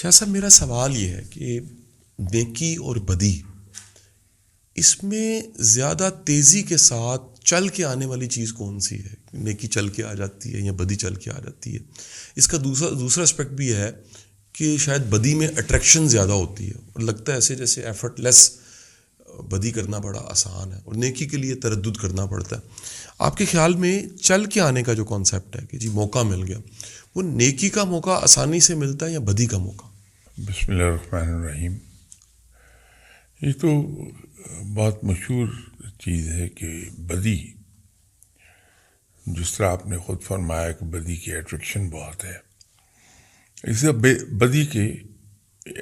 شاہ صاحب میرا سوال یہ ہے کہ نیکی اور بدی اس میں زیادہ تیزی کے ساتھ چل کے آنے والی چیز کون سی ہے؟ نیکی چل کے آ جاتی ہے یا بدی چل کے آ جاتی ہے؟ اس کا دوسرا اسپیکٹ بھی ہے کہ شاید بدی میں اٹریکشن زیادہ ہوتی ہے اور لگتا ہے ایسے جیسے ایفرٹ لیس بدی کرنا بڑا آسان ہے اور نیکی کے لیے تردد کرنا پڑتا ہے. آپ کے خیال میں چل کے آنے کا جو کانسیپٹ ہے کہ جی موقع مل گیا، وہ نیکی کا موقع آسانی سے ملتا ہے یا بدی کا موقع؟ بسم اللہ الرحمن الرحیم. یہ تو بہت مشہور چیز ہے کہ بدی، جس طرح آپ نے خود فرمایا کہ بدی کی اٹریکشن بہت ہے، اس کا بدی کے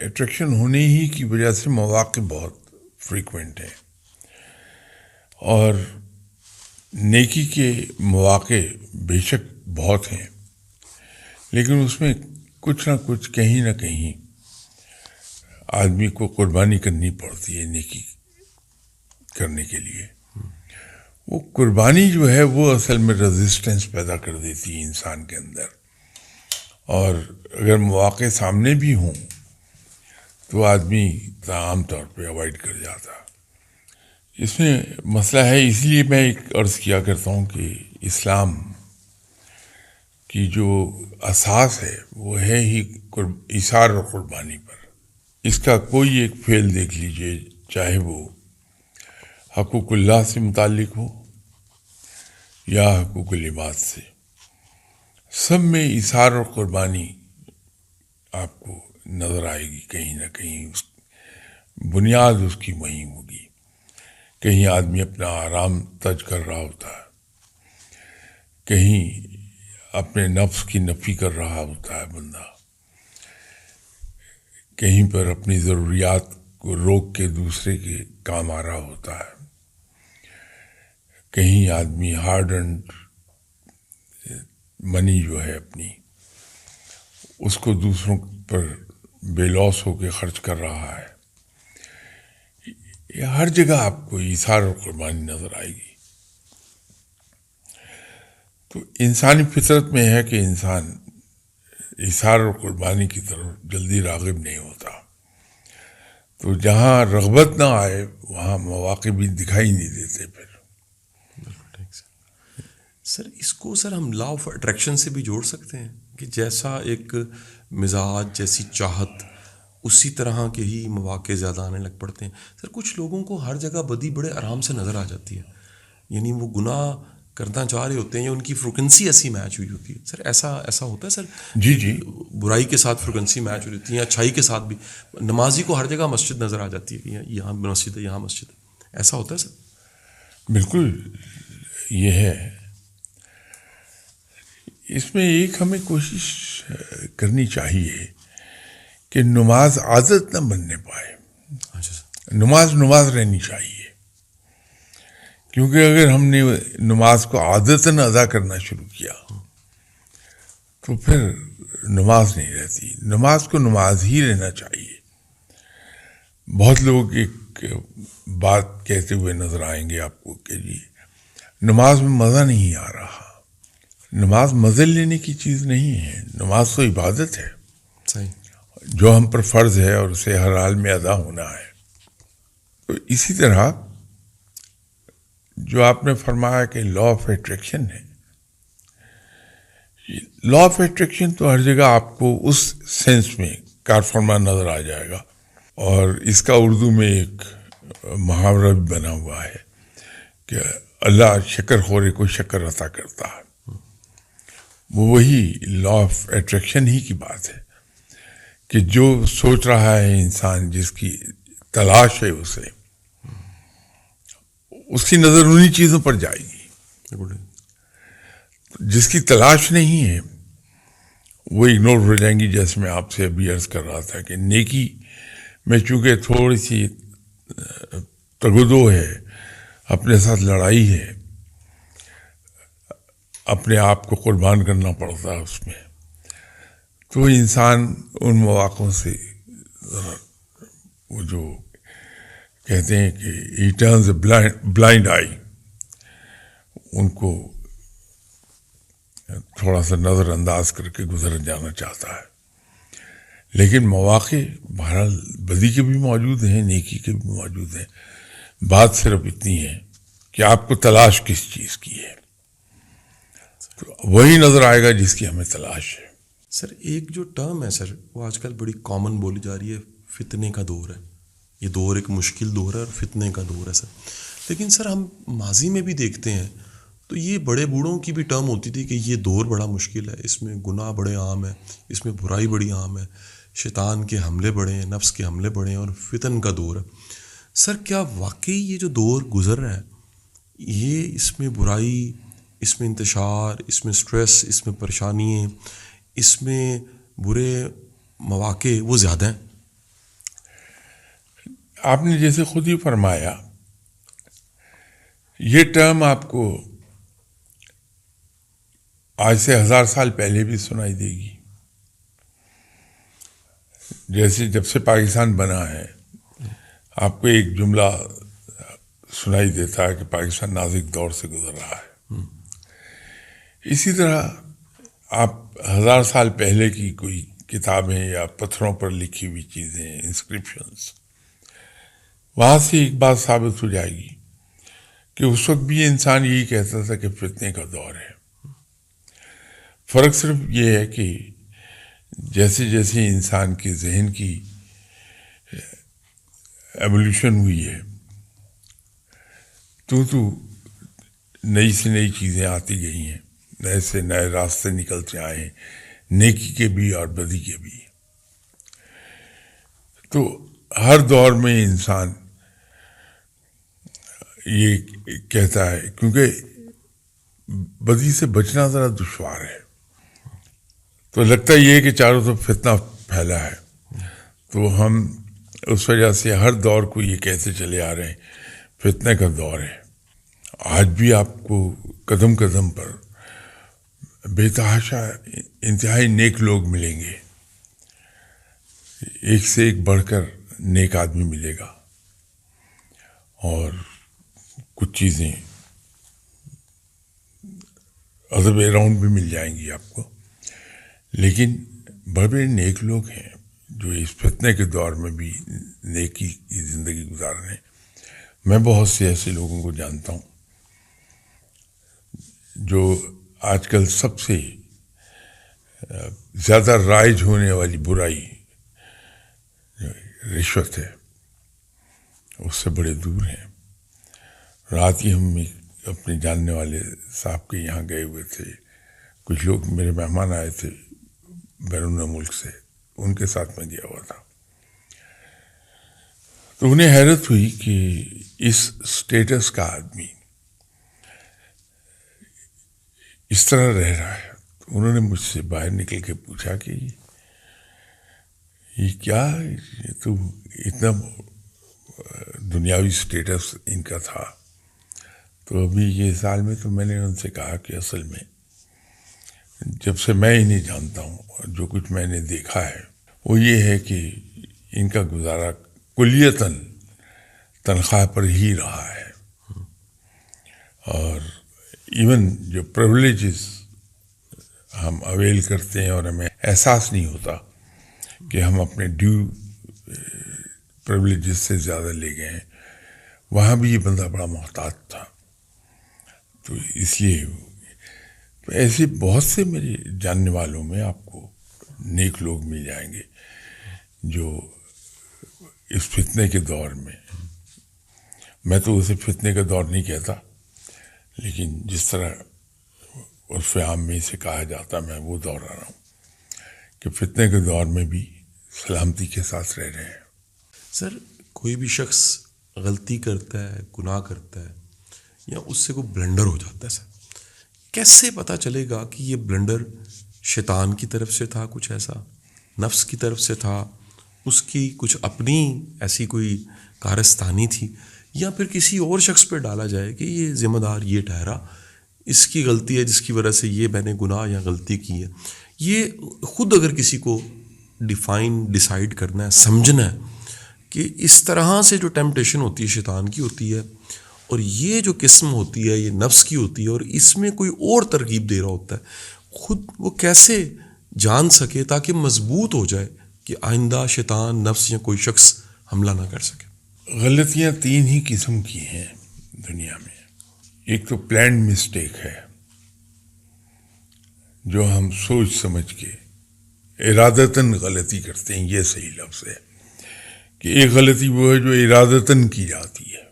اٹریکشن ہونے ہی کی وجہ سے مواقع بہت فریکوینٹ ہیں، اور نیکی کے مواقع بے شک بہت ہیں، لیکن اس میں کچھ نہ کچھ کہیں نہ کہیں آدمی کو قربانی کرنی پڑتی ہے نیکی کرنے کے لیے. وہ قربانی جو ہے وہ اصل میں ریزسٹنس پیدا کر دیتی ہے انسان کے اندر، اور اگر مواقع سامنے بھی ہوں تو آدمی عام طور پہ اوائڈ کر جاتا. اس میں مسئلہ ہے، اس لیے میں ایک عرض کیا کرتا ہوں کہ اسلام کی جو اساس ہے وہ ہے ہی ایثار اور قربانی پر. اس کا کوئی ایک فعل دیکھ لیجئے، چاہے وہ حقوق اللہ سے متعلق ہو یا حقوق العباد سے، سب میں ایثار اور قربانی آپ کو نظر آئے گی. کہیں نہ کہیں اس بنیاد اس کی وہیں ہوگی. کہیں آدمی اپنا آرام تج کر رہا ہوتا ہے، کہیں اپنے نفس کی نفی کر رہا ہوتا ہے بندہ، کہیں پر اپنی ضروریات کو روک کے دوسرے کے کام آ رہا ہوتا ہے، کہیں آدمی ہارڈ اینڈ منی جو ہے اپنی، اس کو دوسروں پر بے لوث ہو کے خرچ کر رہا ہے. یہ ہر جگہ آپ کو ایثار اور قربانی نظر آئے گی. تو انسانی فطرت میں ہے کہ انسان ایثار اور قربانی کی طرف جلدی راغب نہیں ہوتا. تو جہاں رغبت نہ آئے وہاں مواقع بھی دکھائی نہیں دیتے. پھر سر اس کو ہم لا آف اٹریکشن سے بھی جوڑ سکتے ہیں کہ جیسا ایک مزاج، جیسی چاہت، اسی طرح کے ہی مواقع زیادہ آنے لگ پڑتے ہیں. سر کچھ لوگوں کو ہر جگہ بدی بڑے آرام سے نظر آ جاتی ہے، یعنی وہ گناہ کرنا چاہ رہے ہوتے ہیں یا ان کی فریکوینسی ایسی میچ ہوئی ہوتی ہے. سر ایسا ہوتا ہے سر؟ جی برائی کے ساتھ فریکوینسی میچ ہو جاتی ہے، یا اچھائی کے ساتھ بھی. نمازی کو ہر جگہ مسجد نظر آ جاتی ہے کہ یہاں مسجد ہے، یہاں مسجد ہے. ایسا ہوتا ہے سر؟ بالکل یہ ہے. اس میں ایک ہمیں کوشش کرنی چاہیے کہ نماز عادت نہ بننے پائے. اچھا سر. نماز رہنی چاہیے، کیونکہ اگر ہم نے نماز کو عادتاً ادا کرنا شروع کیا تو پھر نماز نہیں رہتی. نماز کو نماز ہی رہنا چاہیے. بہت لوگ ایک بات کہتے ہوئے نظر آئیں گے آپ کو کہ جی نماز میں مزہ نہیں آ رہا. نماز مزے لینے کی چیز نہیں ہے. نماز تو عبادت ہے، صحیح، جو ہم پر فرض ہے اور اسے ہر حال میں ادا ہونا ہے. تو اسی طرح جو آپ نے فرمایا کہ لا آف اٹریکشن ہے، لا آف اٹریکشن تو ہر جگہ آپ کو اس سینس میں کار فرما نظر آ جائے گا. اور اس کا اردو میں ایک محاورہ بھی بنا ہوا ہے کہ اللہ شکر خورے کو شکر عطا کرتا ہے. وہی لا آف اٹریکشن ہی کی بات ہے کہ جو سوچ رہا ہے انسان، جس کی تلاش ہے اسے، اس کی نظر انہی چیزوں پر جائے گی. جس کی تلاش نہیں ہے وہ اگنور ہو جائیں گی. جیسے میں آپ سے ابھی عرض کر رہا تھا کہ نیکی میں چونکہ تھوڑی سی تگدو ہے، اپنے ساتھ لڑائی ہے، اپنے آپ کو قربان کرنا پڑتا ہے اس میں، تو انسان ان مواقعوں سے وہ جو کہتے ہیں کہ he turns a blind eye، ان کو تھوڑا سا نظر انداز کر کے گزر جانا چاہتا ہے. لیکن مواقع بہرحال بدی کے بھی موجود ہیں، نیکی کے بھی موجود ہیں. بات صرف اتنی ہے کہ آپ کو تلاش کس چیز کی ہے، تو وہی نظر آئے گا جس کی ہمیں تلاش ہے. سر ایک جو ٹرم ہے سر وہ آج کل بڑی کامن بولی جا رہی ہے، فتنے کا دور ہے. یہ دور ایک مشکل دور ہے اور فتنے کا دور ہے سر. لیکن سر ہم ماضی میں بھی دیکھتے ہیں تو یہ بڑے بوڑھوں کی بھی ٹرم ہوتی تھی کہ یہ دور بڑا مشکل ہے، اس میں گناہ بڑے عام ہیں، اس میں برائی بڑی عام ہے، شیطان کے حملے بڑے ہیں، نفس کے حملے بڑے ہیں اور فتن کا دور ہے. سر کیا واقعی یہ جو دور گزر رہا ہے یہ اس میں برائی، اس میں انتشار، اس میں سٹریس، اس میں پریشانیاں، اس میں برے مواقع وہ زیادہ ہیں؟ آپ نے جیسے خود ہی فرمایا، یہ ٹرم آپ کو آج سے 1000 سال پہلے بھی سنائی دے گی. جیسے جب سے پاکستان بنا ہے آپ کو ایک جملہ سنائی دیتا ہے کہ پاکستان نازک دور سے گزر رہا ہے. اسی طرح آپ 1000 سال پہلے کی کوئی کتابیں یا پتھروں پر لکھی ہوئی چیزیں، انسکرپشنز، وہاں سے ایک بات ثابت ہو جائے گی کہ اس وقت بھی انسان یہی کہتا تھا کہ فتنے کا دور ہے. فرق صرف یہ ہے کہ جیسے جیسے انسان کے ذہن کی ایولیوشن ہوئی ہے تو نئی سے نئی چیزیں آتی گئی ہیں، نئے سے نئے راستے نکلتے آئے ہیں، نیکی کے بھی اور بدی کے بھی. تو ہر دور میں انسان یہ کہتا ہے، کیونکہ بدی سے بچنا ذرا دشوار ہے، تو لگتا یہ ہے کہ چاروں طرف فتنہ پھیلا ہے، تو ہم اس وجہ سے ہر دور کو یہ کہتے چلے آ رہے ہیں فتنے کا دور ہے. آج بھی آپ کو قدم قدم پر بے تحاشا انتہائی نیک لوگ ملیں گے، ایک سے ایک بڑھ کر نیک آدمی ملے گا، اور کچھ چیزیں ادب اراؤنڈ بھی مل جائیں گی آپ کو. لیکن بڑے بڑے نیک لوگ ہیں جو اس فتنے کے دور میں بھی نیکی کی زندگی گزار رہے ہیں. میں بہت سے ایسے لوگوں کو جانتا ہوں جو آج کل سب سے زیادہ رائج ہونے والی برائی رشوت ہے، اس سے بڑے دور ہیں. رات ہی ہم اپنے جاننے والے صاحب کے یہاں گئے ہوئے تھے، کچھ لوگ میرے مہمان آئے تھے بیرون ملک سے، ان کے ساتھ میں گیا ہوا تھا. تو انہیں حیرت ہوئی کہ اس سٹیٹس کا آدمی اس طرح رہ رہا ہے. تو انہوں نے مجھ سے باہر نکل کے پوچھا کہ یہ کیا، یہ تو اتنا دنیاوی سٹیٹس ان کا تھا. تو ابھی یہ سال میں تو میں نے ان سے کہا کہ اصل میں جب سے میں انہیں جانتا ہوں اور جو کچھ میں نے دیکھا ہے وہ یہ ہے کہ ان کا گزارا کلیتاً تنخواہ پر ہی رہا ہے، اور ایون جو پریولیجز ہم اویل کرتے ہیں اور ہمیں احساس نہیں ہوتا کہ ہم اپنے ڈیو پریولیجز سے زیادہ لے گئے ہیں، وہاں بھی یہ بندہ بڑا محتاط تھا. تو اس لیے ایسے بہت سے میرے جاننے والوں میں آپ کو نیک لوگ مل جائیں گے جو اس فتنے کے دور میں تو اسے فتنے کا دور نہیں کہتا، لیکن جس طرح عرف عام میں اسے کہا جاتا میں وہ دور آ رہا ہوں کہ فتنے کے دور میں بھی سلامتی کے ساتھ رہ رہے ہیں. سر کوئی بھی شخص غلطی کرتا ہے، گناہ کرتا ہے، یا اس سے کوئی بلنڈر ہو جاتا ہے، سر کیسے پتہ چلے گا کہ یہ بلنڈر شیطان کی طرف سے تھا، کچھ ایسا نفس کی طرف سے تھا، اس کی کچھ اپنی ایسی کوئی کارستانی تھی، یا پھر کسی اور شخص پہ ڈالا جائے کہ یہ ذمہ دار یہ ٹھہرا، اس کی غلطی ہے جس کی وجہ سے یہ میں نے گناہ یا غلطی کی ہے. یہ خود اگر کسی کو ڈیسائیڈ کرنا ہے، سمجھنا ہے کہ اس طرح سے جو ٹیمپٹیشن ہوتی ہے شیطان کی ہوتی ہے، اور یہ جو قسم ہوتی ہے یہ نفس کی ہوتی ہے، اور اس میں کوئی اور ترغیب دے رہا ہوتا ہے، خود وہ کیسے جان سکے تاکہ مضبوط ہو جائے کہ آئندہ شیطان، نفس یا کوئی شخص حملہ نہ کر سکے؟ غلطیاں 3 ہی قسم کی ہیں دنیا میں. ایک تو پلانڈ مسٹیک ہے، جو ہم سوچ سمجھ کے ارادتاً غلطی کرتے ہیں. یہ صحیح لفظ ہے کہ ایک غلطی وہ ہے جو ارادتاً کی جاتی ہے.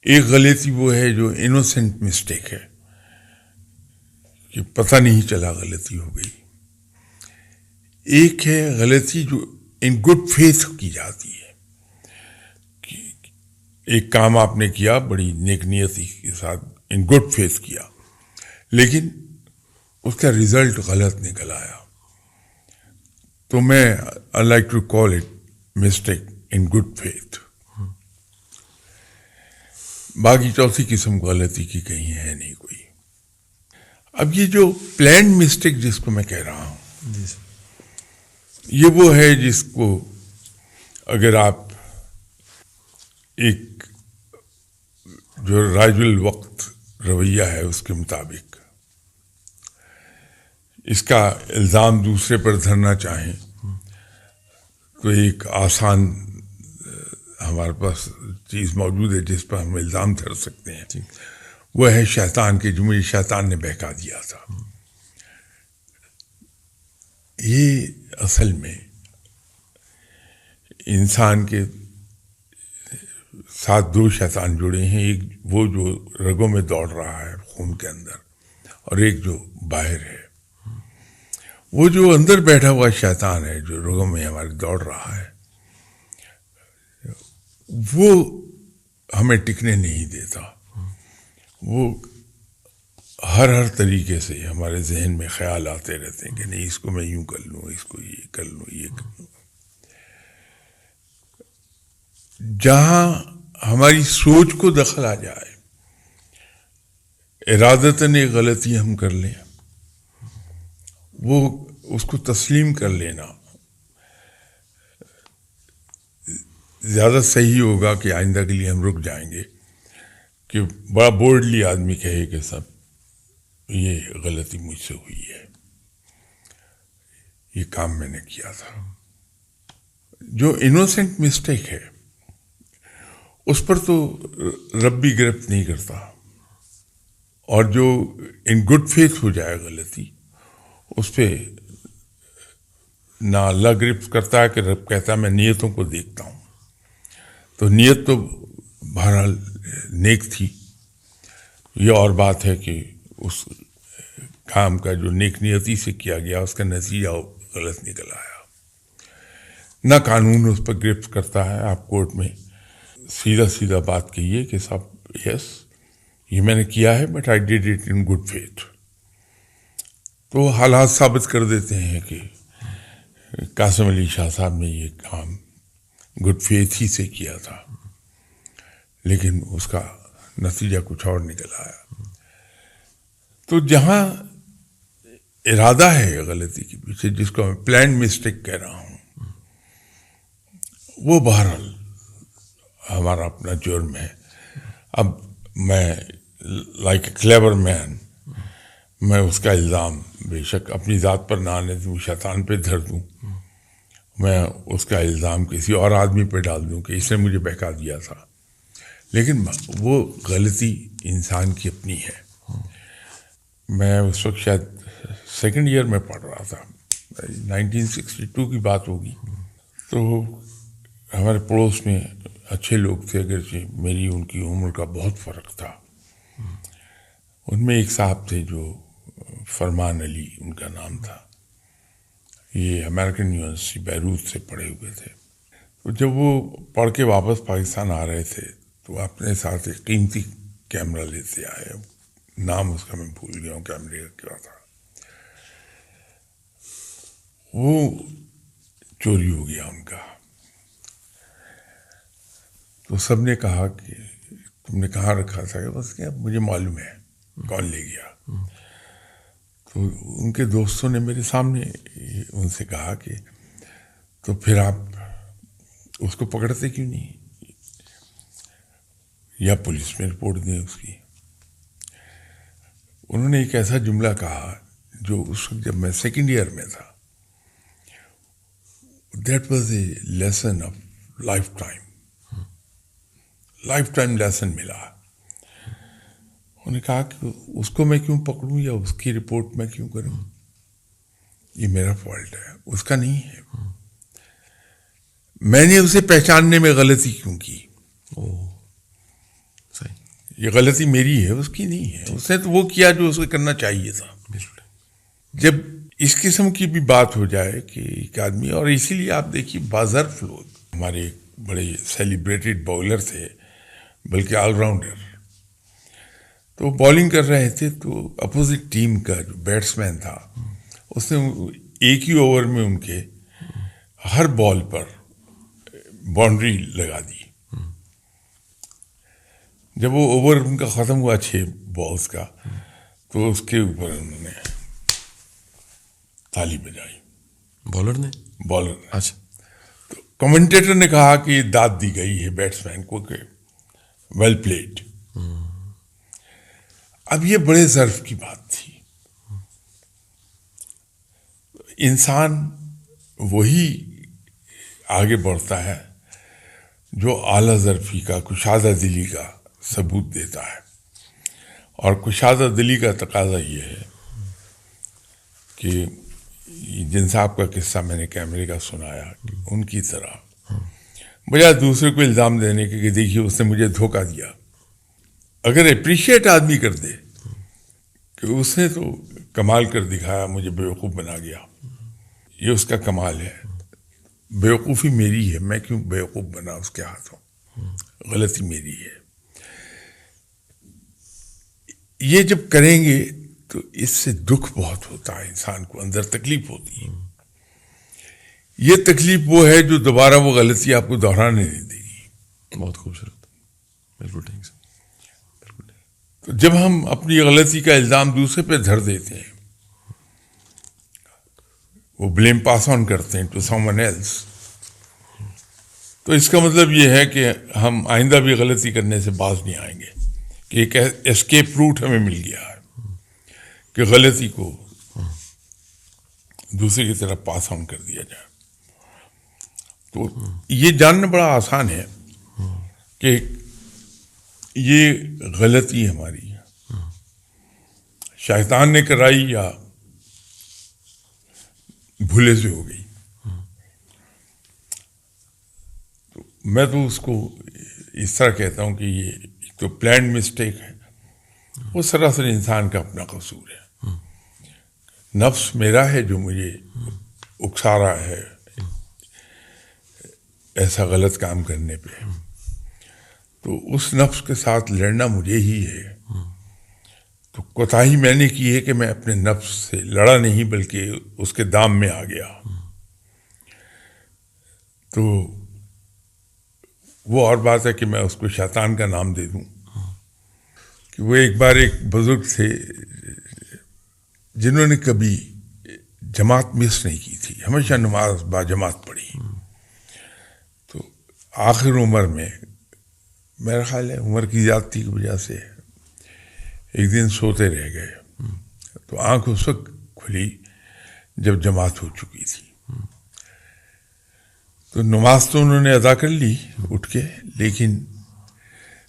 ایک غلطی وہ ہے جو انوسنٹ مسٹیک ہے کہ پتہ نہیں چلا غلطی ہو گئی. ایک ہے غلطی جو ان گڈ فیتھ کی جاتی ہے، کہ ایک کام آپ نے کیا بڑی نیک نیتی کے ساتھ، ان گڈ فیتھ کیا، لیکن اس کا رزلٹ غلط نکل آیا. تو میں I like to call it mistake in good faith. باقی چوتھی قسم غلطی کی کہیں ہے نہیں کوئی. اب یہ جو پلانڈ مسٹیک جس کو میں کہہ رہا ہوں، جی سر، یہ وہ ہے جس کو اگر آپ ایک جو رائج الوقت رویہ ہے اس کے مطابق اس کا الزام دوسرے پر دھرنا چاہیں تو ایک آسان ہمارے پاس چیز موجود ہے جس پر ہم الزام دھر سکتے ہیں. وہ ہے شیطان کے، جو مجھے شیطان نے بہکا دیا تھا. یہ اصل میں انسان کے ساتھ 2 شیطان جڑے ہیں. ایک وہ جو رگوں میں دوڑ رہا ہے خون کے اندر، اور ایک جو باہر ہے. وہ جو اندر بیٹھا ہوا شیطان ہے جو رگوں میں ہمارے دوڑ رہا ہے، وہ ہمیں ٹکنے نہیں دیتا. وہ ہر طریقے سے ہمارے ذہن میں خیال آتے رہتے ہیں کہ نہیں اس کو میں یوں کر لوں، اس کو یہ کر لوں، یہ کر لوں. جہاں ہماری سوچ کو دخل آ جائے، ارادتاً ایک غلطی ہم کر لیں، وہ اس کو تسلیم کر لینا زیادہ صحیح ہوگا کہ آئندہ کے لیے ہم رک جائیں گے کہ بڑا بولڈلی آدمی کہے کہ سب یہ غلطی مجھ سے ہوئی ہے، یہ کام میں نے کیا تھا. جو انوسنٹ مسٹیک ہے اس پر تو رب بھی گرفت نہیں کرتا، اور جو ان گڈ فیتھ ہو جائے غلطی، اس پہ نہ اللہ گرفت کرتا ہے کہ رب کہتا ہے میں نیتوں کو دیکھتا ہوں. تو نیت تو بہرحال نیک تھی. یہ اور بات ہے کہ اس کام کا جو نیک نیتی سے کیا گیا اس کا نتیجہ غلط نکل آیا. نہ قانون اس پر گرفت کرتا ہے. آپ کورٹ میں سیدھا بات کہیے کہ صاحب یس یہ میں نے کیا ہے but I did it in good faith. تو حالات ثابت کر دیتے ہیں کہ قاسم علی شاہ صاحب نے یہ کام گڈ فیتھ ہی سے کیا تھا، لیکن اس کا نتیجہ کچھ اور نکل آیا. تو جہاں ارادہ ہے غلطی کے پیچھے، جس کو میں پلانڈ مسٹیک کہہ رہا ہوں، وہ بہرحال ہمارا اپنا جرم ہے. اب میں لائک اے کلیور مین، میں اس کا الزام بے شک اپنی ذات پر نہ آنے دوں، شیطان پہ دھر دوں. میں اس کا الزام کسی اور آدمی پہ ڈال دوں کہ اس نے مجھے بہکا دیا تھا، لیکن وہ غلطی انسان کی اپنی ہے. میں اس وقت شاید 2nd ایئر میں پڑھ رہا تھا، 1962 کی بات ہوگی. تو ہمارے پڑوس میں اچھے لوگ تھے، اگرچہ میری ان کی عمر کا بہت فرق تھا. ان میں ایک صاحب تھے جو فرمان علی ان کا نام تھا. یہ امریکن یونیورسٹی بیروت سے پڑھے ہوئے تھے. تو جب وہ پڑھ کے واپس پاکستان آ رہے تھے تو اپنے ساتھ ایک قیمتی کیمرہ لیتے آئے. نام اس کا میں بھول گیا ہوں، کیمرے کا کیا تھا. وہ چوری ہو گیا ان کا. تو سب نے کہا کہ تم نے کہاں رکھا تھا؟ بس کہ مجھے معلوم ہے کون لے گیا. تو ان کے دوستوں نے میرے سامنے ان سے کہا کہ تو پھر آپ اس کو پکڑتے کیوں نہیں، یا پولیس میں رپورٹ دیں اس کی. انہوں نے ایک ایسا جملہ کہا جو اس وقت جب میں 2nd ایئر میں تھا that was a lesson of life time lesson ملا. انہوں نے کہا کہ اس کو میں کیوں پکڑوں یا اس کی رپورٹ میں کیوں کروں, یہ میرا فالٹ ہے, اس کا نہیں ہے. میں نے اسے پہچاننے میں غلطی کیوں کی, یہ غلطی میری ہے, اس کی نہیں ہے. اس نے تو وہ کیا جو اسے کرنا چاہیے تھا. جب اس قسم کی بھی بات ہو جائے کہ ایک آدمی, اور اسی لیے آپ دیکھیے بازرف لوگ, ہمارے بڑے سیلیبریٹڈ باؤلر تھے بلکہ آل راؤنڈر, تو بالنگ کر رہے تھے تو اپوزٹ ٹیم کا جو بیٹسمین تھا اس نے ایک ہی اوور میں ان کے ہر بال پر باؤنڈری لگا دی. جب وہ اوور ان کا ختم ہوا 6 بالز کا, تو اس کے اوپر انہوں نے تالی بجائی, بالر نے. اچھا. تو کمنٹیٹر نے کہا کہ یہ داد دی گئی ہے بیٹسمین کو کہ ویل پلیڈ. اب یہ بڑے ظرف کی بات تھی. انسان وہی آگے بڑھتا ہے جو اعلیٰ ظرفی کا, کشادہ دلی کا ثبوت دیتا ہے. اور کشادہ دلی کا تقاضا یہ ہے کہ جن صاحب کا قصہ میں نے کیمرے کا سنایا, کہ ان کی طرح بجائے دوسرے کو الزام دینے کے کہ دیکھیے اس نے مجھے دھوکہ دیا, اگر اپریشیٹ آدمی کر دے کہ اس نے تو کمال کر دکھایا, مجھے بیوقوف بنا گیا, یہ اس کا کمال ہے. بیوقوفی میری ہے, میں کیوں بیوقوف بنا اس کے ہاتھوں, غلطی میری ہے. یہ جب کریں گے تو اس سے دکھ بہت ہوتا ہے, انسان کو اندر تکلیف ہوتی ہے. یہ تکلیف وہ ہے جو دوبارہ وہ غلطی آپ کو دہرانے نہیں دے گی. بہت خوبصورت, بالکل ٹھیک. تو جب ہم اپنی غلطی کا الزام دوسرے پہ دھر دیتے ہیں, وہ بلیم پاس آن کرتے ہیں ٹو سم ون ایلس, تو اس کا مطلب یہ ہے کہ ہم آئندہ بھی غلطی کرنے سے باز نہیں آئیں گے, کہ ایک اسکیپ روٹ ہمیں مل گیا ہے کہ غلطی کو دوسرے کی طرف پاس آن کر دیا جائے. تو یہ جاننا بڑا آسان ہے کہ یہ غلطی ہماری شیطان نے کرائی یا بھولے سے ہو گئی. تو میں تو اس کو اس طرح کہتا ہوں کہ یہ ایک تو پلانڈ مسٹیک ہے, وہ سراسر انسان کا اپنا قصور ہے. نفس میرا ہے جو مجھے اکسا رہا ہے ایسا غلط کام کرنے پہ, تو اس نفس کے ساتھ لڑنا مجھے ہی ہے. تو کوتاہی میں نے کی ہے کہ میں اپنے نفس سے لڑا نہیں بلکہ اس کے دام میں آ گیا. تو وہ اور بات ہے کہ میں اس کو شیطان کا نام دے دوں, کہ وہ ایک بار ایک بزرگ تھے جنہوں نے کبھی جماعت مس نہیں کی تھی, ہمیشہ نماز با جماعت پڑھی. تو آخر عمر میں میرا خیال ہے عمر کی زیادتی کی وجہ سے ایک دن سوتے رہ گئے, تو آنکھ اس وقت کھلی جب جماعت ہو چکی تھی. تو نماز تو انہوں نے ادا کر لی اٹھ کے, لیکن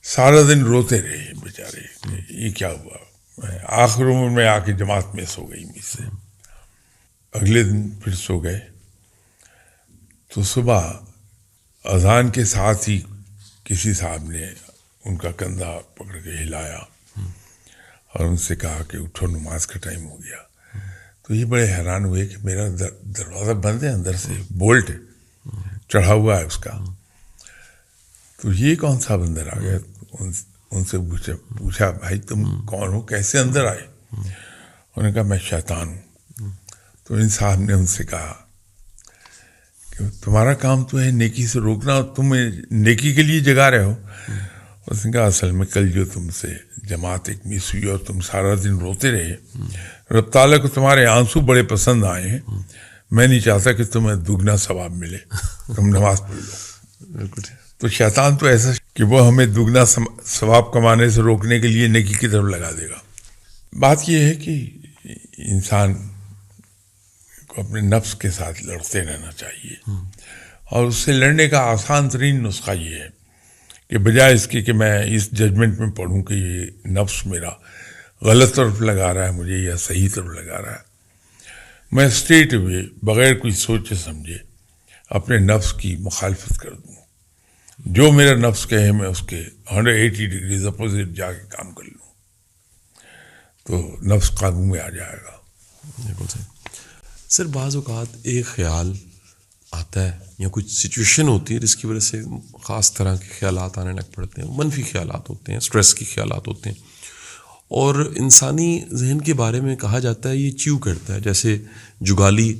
سارا دن روتے رہے بیچارے, یہ کیا ہوا. آخر عمر میں آ کے جماعت مس ہو گئی مجھ سے. اگلے دن پھر سو گئے, تو صبح اذان کے ساتھ ہی کسی صاحب نے ان کا کندھا پکڑ کے ہلایا اور ان سے کہا کہ اٹھو نماز کا ٹائم ہو گیا. تو یہ بڑے حیران ہوئے کہ میرا دروازہ بند ہے, اندر سے بولٹ چڑھا ہوا ہے اس کا, تو یہ کون سا اندر آ گیا. ان سے پوچھا بھائی تم کون ہو, کیسے اندر آئے. انہوں نے کہا میں شیطان ہوں. تو ان صاحب نے ان سے کہا کہ تمہارا کام تو ہے نیکی سے روکنا, تم نیکی کے لیے جگا رہے ہو. اس نے کہا اصل میں کل جو تم سے جماعت ایک مس ہوئی اور تم سارا دن روتے رہے, رب تعالیٰ کو تمہارے آنسو بڑے پسند آئے ہیں, میں نہیں چاہتا کہ تمہیں دگنا ثواب ملے, تم نماز پڑھ لو. تو شیطان تو ایسا کہ وہ ہمیں دگنا ثواب کمانے سے روکنے کے لیے نیکی کی طرف لگا دے گا. بات یہ ہے کہ انسان کو اپنے نفس کے ساتھ لڑتے رہنا چاہیے, اور اس سے لڑنے کا آسان ترین نسخہ یہ ہے کہ بجائے اس کے کہ میں اس ججمنٹ میں پڑھوں کہ یہ نفس میرا غلط طرف لگا رہا ہے مجھے یا صحیح طرف لگا رہا ہے، میں اسٹریٹ اوے بغیر کوئی سوچے سمجھے اپنے نفس کی مخالفت کر دوں. جو میرا نفس کہے میں اس کے 180 ڈگریز اپوزٹ جا کے کام کر لوں تو نفس قابو میں آ جائے گا. بالکل صحیح. سر بعض اوقات ایک خیال آتا ہے یا کچھ سچویشن ہوتی ہے جس کی وجہ سے خاص طرح کے خیالات آنے لگ پڑتے ہیں، منفی خیالات ہوتے ہیں، سٹریس کے خیالات ہوتے ہیں، اور انسانی ذہن کے بارے میں کہا جاتا ہے یہ چیو کرتا ہے، جیسے جگالی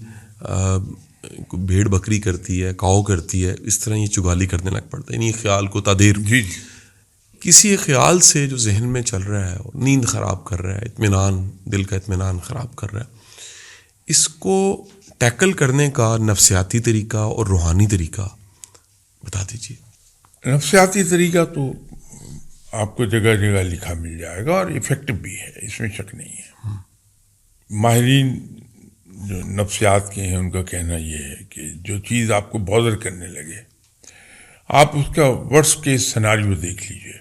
بھیڑ بکری کرتی ہے، کاؤ کرتی ہے، اس طرح یہ چگالی کرنے لگ پڑتا ہے، یعنی خیال کو تادیر. جی کسی ایک خیال سے جو ذہن میں چل رہا ہے اور نیند خراب کر رہا ہے، اطمینان، دل کا اطمینان خراب کر رہا ہے، اس کو ٹیکل کرنے کا نفسیاتی طریقہ اور روحانی طریقہ بتا دیجیے. نفسیاتی طریقہ تو آپ کو جگہ جگہ لکھا مل جائے گا اور افیکٹو بھی ہے، اس میں شک نہیں ہے. ماہرین جو نفسیات کے ہیں ان کا کہنا یہ ہے کہ جو چیز آپ کو بادر کرنے لگے آپ اس کا ورسٹ کیس سیناریو دیکھ لیجئے.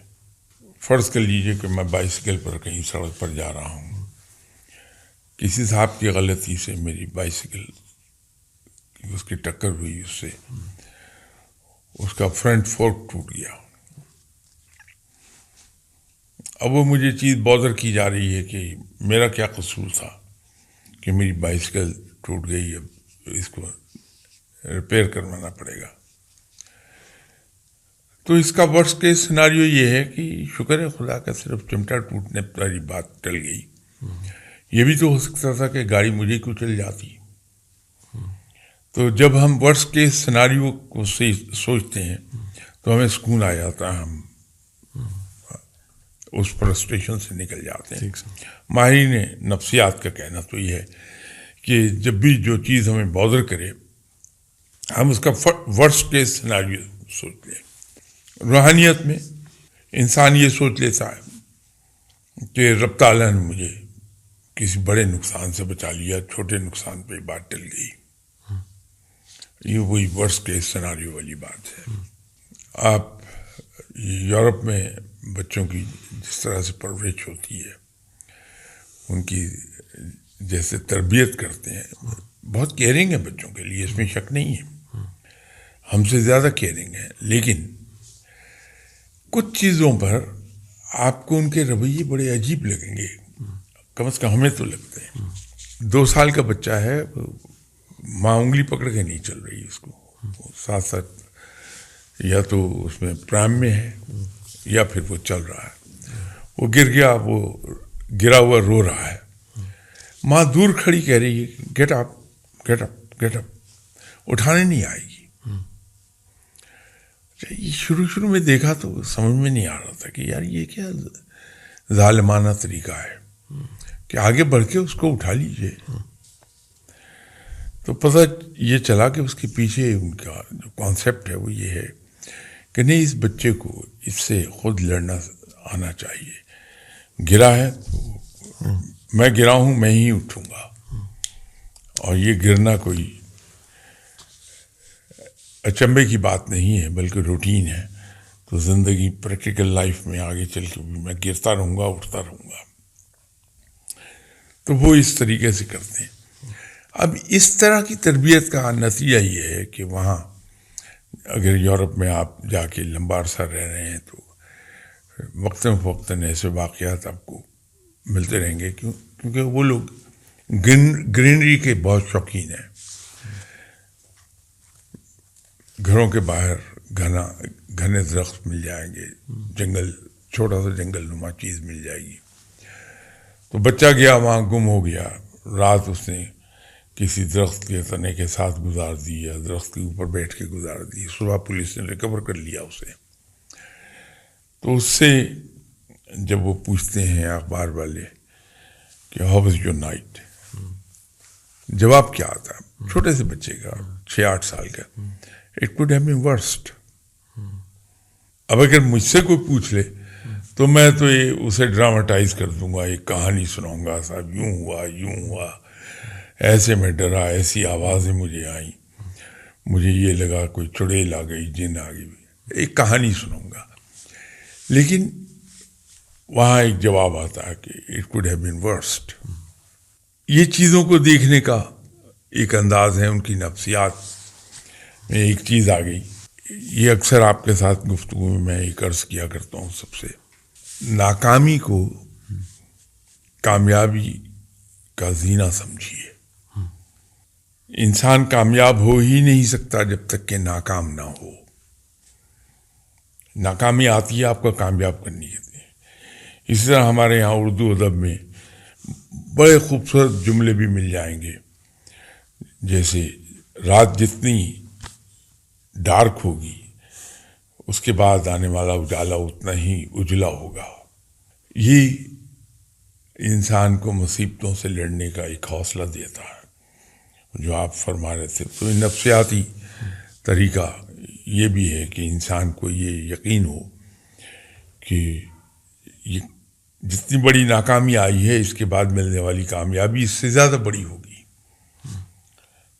فرض کر لیجئے کہ میں بائسیکل پر کہیں سڑک پر جا رہا ہوں، کسی صاحب کی غلطی سے میری بائسیکل اس کی ٹکر ہوئی، اس سے اس کا فرنٹ فورک ٹوٹ گیا. اب وہ مجھے چیز بادر کی جا رہی ہے کہ میرا کیا قصور تھا کہ میری بائسیکل ٹوٹ گئی، اب اس کو ریپیئر کروانا پڑے گا. تو اس کا ورسٹ کیس سیناریو یہ ہے کہ شکر ہے خدا کا صرف چمٹا ٹوٹنے پر ہی بات ٹل گئی. یہ بھی تو ہو سکتا تھا کہ گاڑی مجھے کیوں چل جاتی. تو جب ہم ورسٹ کیس سیناریو کو سوچتے ہیں تو ہمیں سکون آ جاتا ہے، ہم اس فرسٹریشن سے نکل جاتے ہیں. ماہرین نفسیات کا کہنا تو یہ ہے کہ جب بھی جو چیز ہمیں بادر کرے ہم اس کا ورسٹ کیس سیناریو سوچ لیں. روحانیت میں انسان یہ سوچ لیتا ہے کہ رب تعالیٰ نے مجھے کسی بڑے نقصان سے بچا لیا، چھوٹے نقصان پہ بات ٹل گئی. یہ وہی ورسٹ کیس سیناریو والی بات ہے. آپ یورپ میں بچوں کی جس طرح سے پرورش ہوتی ہے، ان کی جیسے تربیت کرتے ہیں، بہت کیئرنگ ہے بچوں کے لیے، اس میں شک نہیں ہے، ہم سے زیادہ کیئرنگ ہے. لیکن کچھ چیزوں پر آپ کو ان کے رویے بڑے عجیب لگیں گے، کم از کم ہمیں تو لگتے ہیں. 2 سال کا بچہ ہے، ماں انگلی پکڑ کے نہیں چل رہی اس کو، ساتھ ساتھ یا تو اس میں پرائم میں ہے یا پھر وہ چل رہا ہے. وہ گر گیا، وہ گرا ہوا رو رہا ہے، ماں دور کھڑی کہہ رہی ہے get up get up get up, اٹھانے نہیں آئے گی. شروع میں دیکھا تو سمجھ میں نہیں آ رہا تھا کہ یار یہ کیا ظالمانہ طریقہ ہے کہ آگے بڑھ کے اس کو اٹھا لیجئے. تو پتہ یہ چلا کہ اس کے پیچھے ان کا جو کانسیپٹ ہے وہ یہ ہے کہ نہیں، اس بچے کو اس سے خود لڑنا آنا چاہیے. گرا ہے تو میں گرا ہوں، میں ہی اٹھوں گا، اور یہ گرنا کوئی اچنبے کی بات نہیں ہے بلکہ روٹین ہے. تو زندگی پریکٹیکل لائف میں آگے چل کے بھی میں گرتا رہوں گا، اٹھتا رہوں گا. تو وہ اس طریقے سے کرتے ہیں. اب اس طرح کی تربیت کا نتیجہ یہ ہے کہ وہاں اگر یورپ میں آپ جا کے لمبا عرصہ رہ رہے ہیں تو وقتاً فوقتاً ایسے واقعات آپ کو ملتے رہیں گے، کیونکہ وہ لوگ گرینری کے بہت شوقین ہیں. گھروں کے باہر گھنے درخت مل جائیں گے، جنگل، چھوٹا سا جنگل نما چیز مل جائے گی. تو بچہ گیا وہاں، گم ہو گیا، رات اس نے کسی درخت کے تنے کے ساتھ گزار دی یا درخت کے اوپر بیٹھ کے گزار دی. صبح پولیس نے ریکور کر لیا اسے. تو اس سے جب وہ پوچھتے ہیں اخبار والے کہ ہاؤ واز یور نائٹ، جواب کیا آتا ہے چھوٹے سے بچے کا، 6-8 سال کا، it could have been worst. اب اگر مجھ سے کوئی پوچھ لے تو میں تو یہ اسے ڈراماٹائز کر دوں گا، ایک کہانی سناؤں گا، صاحب یوں ہوا، ایسے میں ڈرا، ایسی آوازیں مجھے آئیں. مجھے یہ لگا کوئی چڑیل آ گئی، جن آ گئی، ایک کہانی سنوں گا، لیکن وہاں ایک جواب آتا ہے کہ it could have been worst. یہ چیزوں کو دیکھنے کا ایک انداز ہے. ان کی نفسیات میں ایک چیز آ گئی. یہ اکثر آپ کے ساتھ گفتگو میں میں ایک عرض کیا کرتا ہوں سب سے، ناکامی کو کامیابی کا زینہ سمجھیے. انسان کامیاب ہو ہی نہیں سکتا جب تک کہ ناکام نہ ہو. ناکامی آتی ہے آپ کو کامیاب کرنے کے لیے. اسی طرح ہمارے یہاں اردو ادب میں بڑے خوبصورت جملے بھی مل جائیں گے، جیسے رات جتنی ڈارک ہوگی اس کے بعد آنے والا اجالا اتنا ہی اجلا ہوگا. یہ انسان کو مصیبتوں سے لڑنے کا ایک حوصلہ دیتا ہے جو آپ فرما رہے تھے. تو نفسیاتی طریقہ یہ بھی ہے کہ انسان کو یہ یقین ہو کہ یہ جتنی بڑی ناکامی آئی ہے اس کے بعد ملنے والی کامیابی اس سے زیادہ بڑی ہوگی.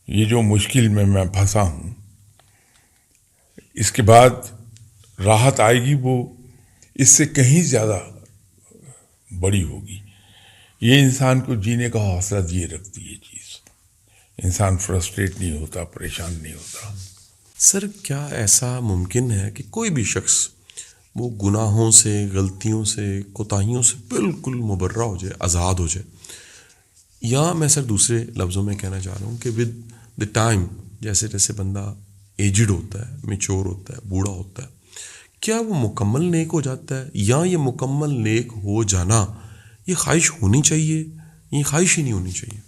یہ جو مشکل میں پھنسا ہوں اس کے بعد راحت آئے گی، وہ اس سے کہیں زیادہ بڑی ہوگی. یہ انسان کو جینے کا حوصلہ دیے رکھتی ہے چیز. انسان فرسٹریٹ نہیں ہوتا، پریشان نہیں ہوتا. سر کیا ایسا ممکن ہے کہ کوئی بھی شخص وہ گناہوں سے، غلطیوں سے، کوتاہیوں سے بالکل مبرہ ہو جائے، آزاد ہو جائے؟ یا میں سر دوسرے لفظوں میں کہنا چاہ رہا ہوں کہ ود دا ٹائم جیسے جیسے بندہ ایجڈ ہوتا ہے، میچور ہوتا ہے، بوڑھا ہوتا ہے، کیا وہ مکمل نیک ہو جاتا ہے؟ یا یہ مکمل نیک ہو جانا یہ خواہش ہونی چاہیے، یہ خواہش ہی نہیں ہونی چاہیے؟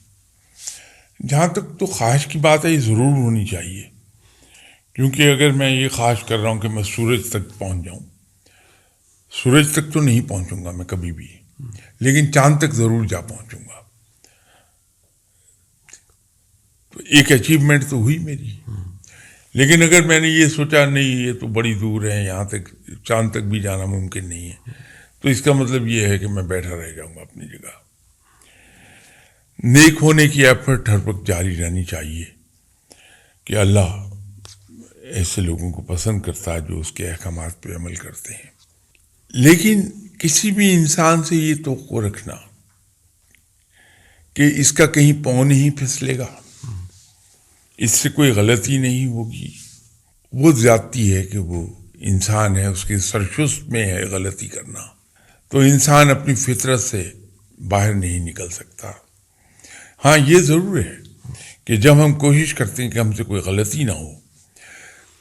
جہاں تک تو خواہش کی بات ہے یہ ضرور ہونی چاہیے، کیونکہ اگر میں یہ خواہش کر رہا ہوں کہ میں سورج تک پہنچ جاؤں، سورج تک تو نہیں پہنچوں گا میں کبھی بھی، لیکن چاند تک ضرور جا پہنچوں گا. تو ایک اچیومنٹ تو ہوئی میری. لیکن اگر میں نے یہ سوچا نہیں یہ تو بڑی دور ہے، یہاں تک چاند تک بھی جانا ممکن نہیں ہے، تو اس کا مطلب یہ ہے کہ میں بیٹھا رہ جاؤں گا اپنی جگہ. نیک ہونے کی ایفرٹ ہر وقت جاری رہنی چاہیے کہ اللہ ایسے لوگوں کو پسند کرتا ہے جو اس کے احکامات پہ عمل کرتے ہیں. لیکن کسی بھی انسان سے یہ توقع رکھنا کہ اس کا کہیں پاؤں نہیں پھسلے گا، اس سے کوئی غلطی نہیں ہوگی، وہ زیادتی ہے کہ وہ انسان ہے، اس کی سرشست میں ہے غلطی کرنا. تو انسان اپنی فطرت سے باہر نہیں نکل سکتا. ہاں یہ ضرور ہے کہ جب ہم کوشش کرتے ہیں کہ ہم سے کوئی غلطی نہ ہو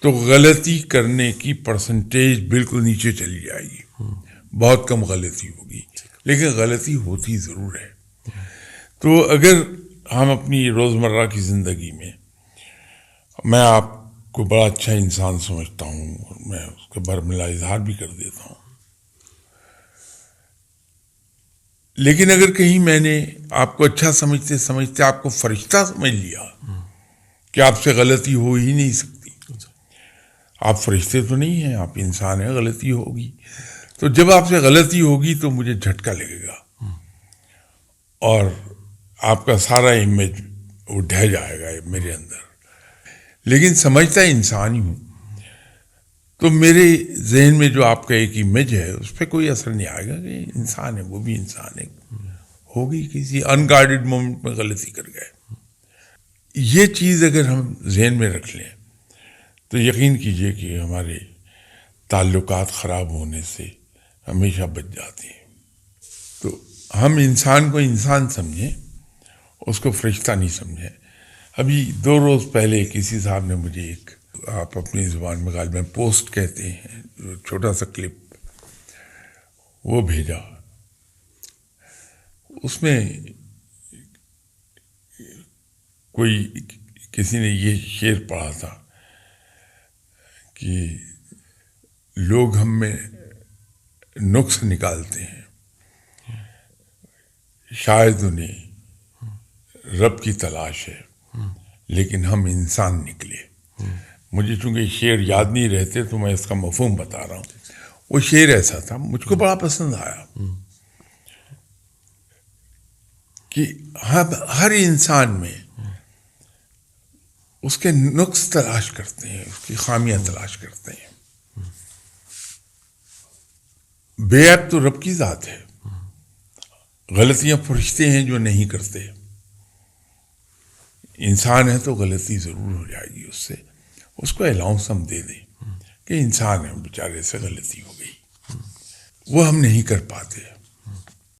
تو غلطی کرنے کی پرسنٹیج بالکل نیچے چلی جائے گی، بہت کم غلطی ہوگی، لیکن غلطی ہوتی ضرور ہے. تو اگر ہم اپنی روزمرہ کی زندگی میں آپ کو بڑا اچھا انسان سمجھتا ہوں اور میں اس کا برملا اظہار بھی کر دیتا ہوں، لیکن اگر کہیں میں نے آپ کو اچھا سمجھتے سمجھتے آپ کو فرشتہ سمجھ لیا کہ آپ سے غلطی ہو ہی نہیں سکتی، آپ فرشتے تو نہیں ہیں، آپ انسان ہیں، غلطی ہوگی. تو جب آپ سے غلطی ہوگی تو مجھے جھٹکا لگے گا اور آپ کا سارا امیج وہ ڈھہ جائے گا میرے اندر. لیکن سمجھتا انسان ہی ہوں تو میرے ذہن میں جو آپ کا ایک امیج ہے اس پہ کوئی اثر نہیں آئے گا کہ انسان ہے، وہ بھی انسان ہے، ہوگی کسی انگارڈڈ مومنٹ میں غلطی کر گئے. یہ چیز اگر ہم ذہن میں رکھ لیں تو یقین کیجئے کہ ہمارے تعلقات خراب ہونے سے ہمیشہ بچ جاتے ہیں. تو ہم انسان کو انسان سمجھیں، اس کو فرشتہ نہیں سمجھیں. ابھی 2 روز پہلے کسی صاحب نے مجھے ایک، آپ اپنی زبان میں غالباً پوسٹ کہتے ہیں، چھوٹا سا کلپ وہ بھیجا. اس میں کوئی کسی نے یہ شعر پڑھا تھا کہ لوگ ہم میں نقص نکالتے ہیں، شاید انہیں رب کی تلاش ہے لیکن ہم انسان نکلے. مجھے چونکہ شعر یاد نہیں رہتے تو میں اس کا مفہوم بتا رہا ہوں. وہ شعر ایسا تھا، مجھ کو بڑا پسند آیا کہ ہر انسان میں اس کے نقص تلاش کرتے ہیں، اس کی خامیاں تلاش کرتے ہیں. بے عیب تو رب کی ذات ہے. غلطیاں فرشتے ہیں جو نہیں کرتے. انسان ہے تو غلطی ضرور ہو جائے گی اس سے. اس کو الاؤنس ہم دے دیں کہ انسان ہے، بیچارے سے غلطی ہو گئی. وہ ہم نہیں کر پاتے.